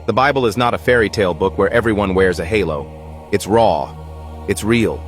The Bible is not a fairy tale book where everyone wears a halo. It's raw. It's real.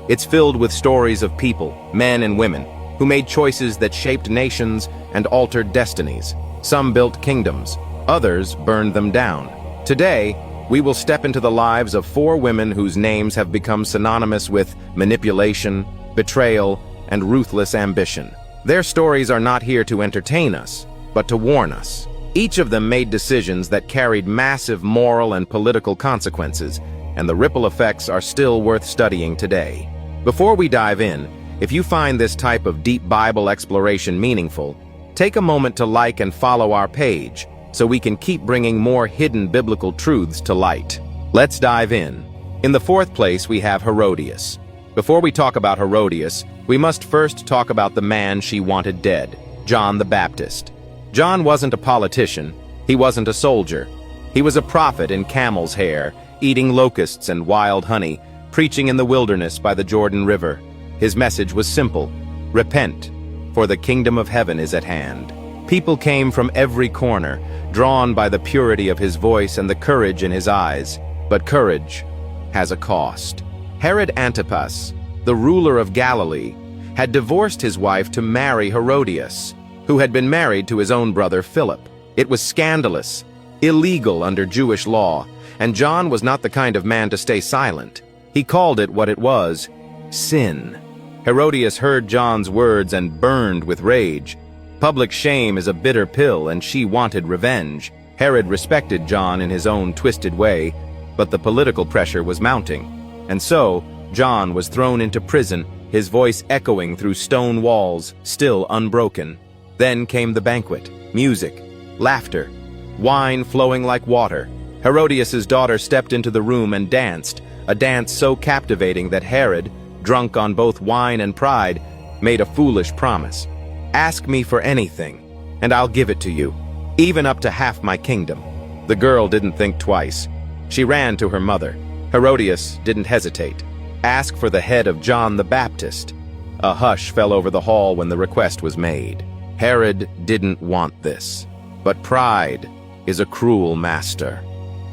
It's filled with stories of people, men and women, who made choices that shaped nations and altered destinies. Some built kingdoms. Others burned them down. Today, we will step into the lives of 4 women whose names have become synonymous with manipulation, betrayal, and ruthless ambition. Their stories are not here to entertain us, but to warn us. Each of them made decisions that carried massive moral and political consequences, and the ripple effects are still worth studying today. Before we dive in, if you find this type of deep Bible exploration meaningful, take a moment to like and follow our page so we can keep bringing more hidden biblical truths to light. Let's dive in. In the 4th place, we have Herodias. Before we talk about Herodias, we must first talk about the man she wanted dead, John the Baptist. John wasn't a politician. He wasn't a soldier. He was a prophet in camel's hair, eating locusts and wild honey, preaching in the wilderness by the Jordan River. His message was simple: repent, for the kingdom of heaven is at hand. People came from every corner, drawn by the purity of his voice and the courage in his eyes. But courage has a cost. Herod Antipas, the ruler of Galilee, had divorced his wife to marry Herodias, who had been married to his own brother Philip. It was scandalous, illegal under Jewish law, and John was not the kind of man to stay silent. He called it what it was: sin. Herodias heard John's words and burned with rage. Public shame is a bitter pill, and she wanted revenge. Herod respected John in his own twisted way, but the political pressure was mounting. And so, John was thrown into prison, his voice echoing through stone walls, still unbroken. Then came the banquet: music, laughter, wine flowing like water. Herodias' daughter stepped into the room and danced, a dance so captivating that Herod, drunk on both wine and pride, made a foolish promise. "Ask me for anything, and I'll give it to you, even up to half my kingdom." The girl didn't think twice. She ran to her mother. Herodias didn't hesitate. "Ask for the head of John the Baptist." A hush fell over the hall when the request was made. Herod didn't want this. But pride is a cruel master,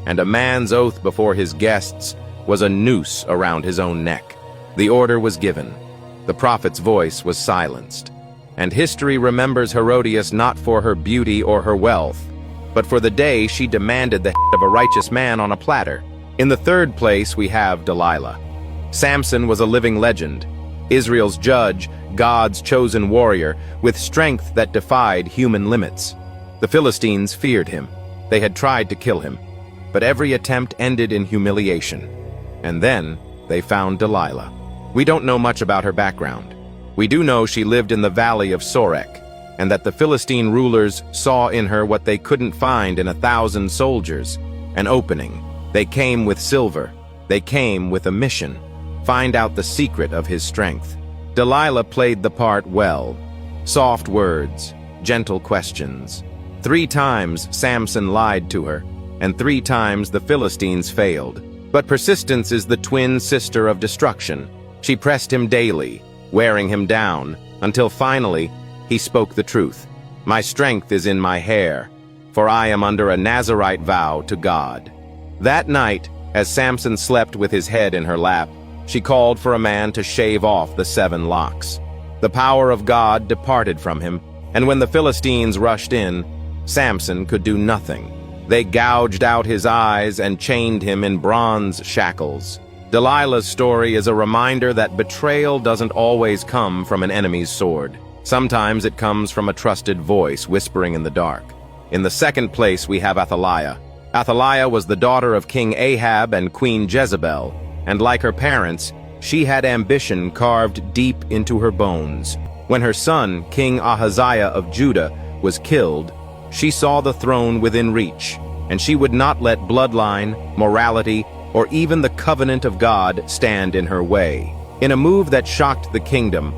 and a man's oath before his guests was a noose around his own neck. The order was given. The prophet's voice was silenced. And history remembers Herodias not for her beauty or her wealth, but for the day she demanded the head of a righteous man on a platter. In the 3rd place, we have Delilah. Samson was a living legend, Israel's judge, God's chosen warrior, with strength that defied human limits. The Philistines feared him. They had tried to kill him, but every attempt ended in humiliation. And then they found Delilah. We don't know much about her background. We do know she lived in the valley of Sorek, and that the Philistine rulers saw in her what they couldn't find in 1,000 soldiers: an opening. They came with silver. They came with a mission: find out the secret of his strength. Delilah played the part well. Soft words, gentle questions. 3 times Samson lied to her, and 3 times the Philistines failed. But persistence is the twin sister of destruction. She pressed him daily, wearing him down, until finally he spoke the truth. "My strength is in my hair, for I am under a Nazirite vow to God." That night, as Samson slept with his head in her lap, she called for a man to shave off the 7 locks. The power of God departed from him, and when the Philistines rushed in, Samson could do nothing. They gouged out his eyes and chained him in bronze shackles. Delilah's story is a reminder that betrayal doesn't always come from an enemy's sword. Sometimes it comes from a trusted voice whispering in the dark. In the 2nd place, we have Athaliah. Athaliah was the daughter of King Ahab and Queen Jezebel, and like her parents, she had ambition carved deep into her bones. When her son, King Ahaziah of Judah, was killed, she saw the throne within reach, and she would not let bloodline, morality, or even the covenant of God stand in her way. In a move that shocked the kingdom,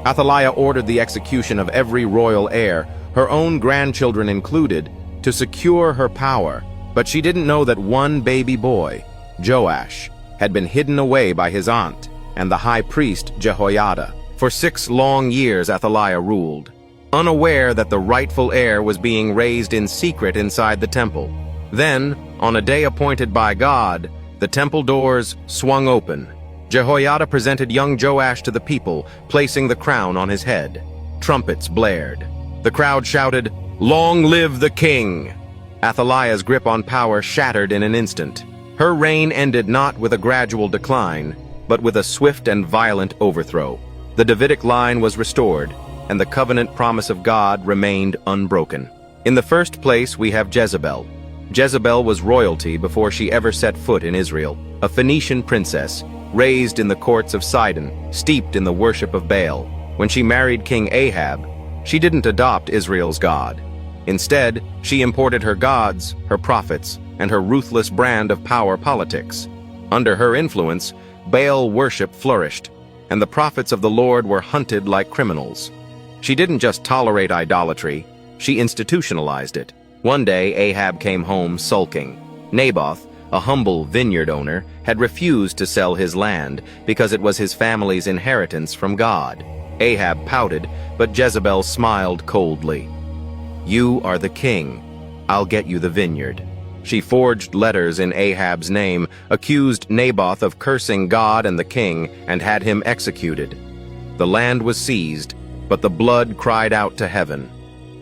Athaliah ordered the execution of every royal heir, her own grandchildren included, to secure her power. But she didn't know that one baby boy, Joash, had been hidden away by his aunt and the high priest Jehoiada. For 6 long years Athaliah ruled, unaware that the rightful heir was being raised in secret inside the temple. Then, on a day appointed by God, the temple doors swung open. Jehoiada presented young Joash to the people, placing the crown on his head. Trumpets blared. The crowd shouted, "Long live the king!" Athaliah's grip on power shattered in an instant. Her reign ended not with a gradual decline, but with a swift and violent overthrow. The Davidic line was restored, and the covenant promise of God remained unbroken. In the first place, we have Jezebel. Jezebel was royalty before she ever set foot in Israel, a Phoenician princess, raised in the courts of Sidon, steeped in the worship of Baal. When she married King Ahab, she didn't adopt Israel's God. Instead, she imported her gods, her prophets, and her ruthless brand of power politics. Under her influence, Baal worship flourished, and the prophets of the Lord were hunted like criminals. She didn't just tolerate idolatry, she institutionalized it. One day, Ahab came home sulking. Naboth, a humble vineyard owner, had refused to sell his land because it was his family's inheritance from God. Ahab pouted, but Jezebel smiled coldly. "You are the king. I'll get you the vineyard." She forged letters in Ahab's name, accused Naboth of cursing God and the king, and had him executed. The land was seized, but the blood cried out to heaven.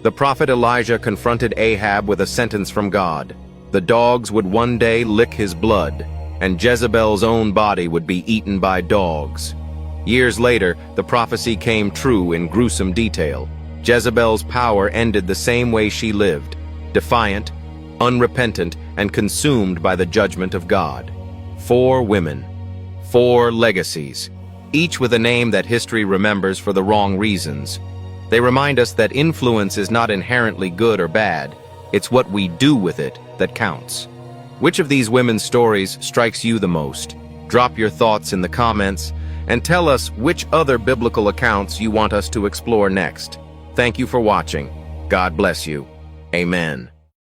The prophet Elijah confronted Ahab with a sentence from God. The dogs would one day lick his blood, and Jezebel's own body would be eaten by dogs. Years later, the prophecy came true in gruesome detail. Jezebel's power ended the same way she lived, defiant, unrepentant, and consumed by the judgment of God. 4 women, 4 legacies, each with a name that history remembers for the wrong reasons. They remind us that influence is not inherently good or bad, it's what we do with it that counts. Which of these women's stories strikes you the most? Drop your thoughts in the comments, and tell us which other biblical accounts you want us to explore next. Thank you for watching. God bless you. Amen.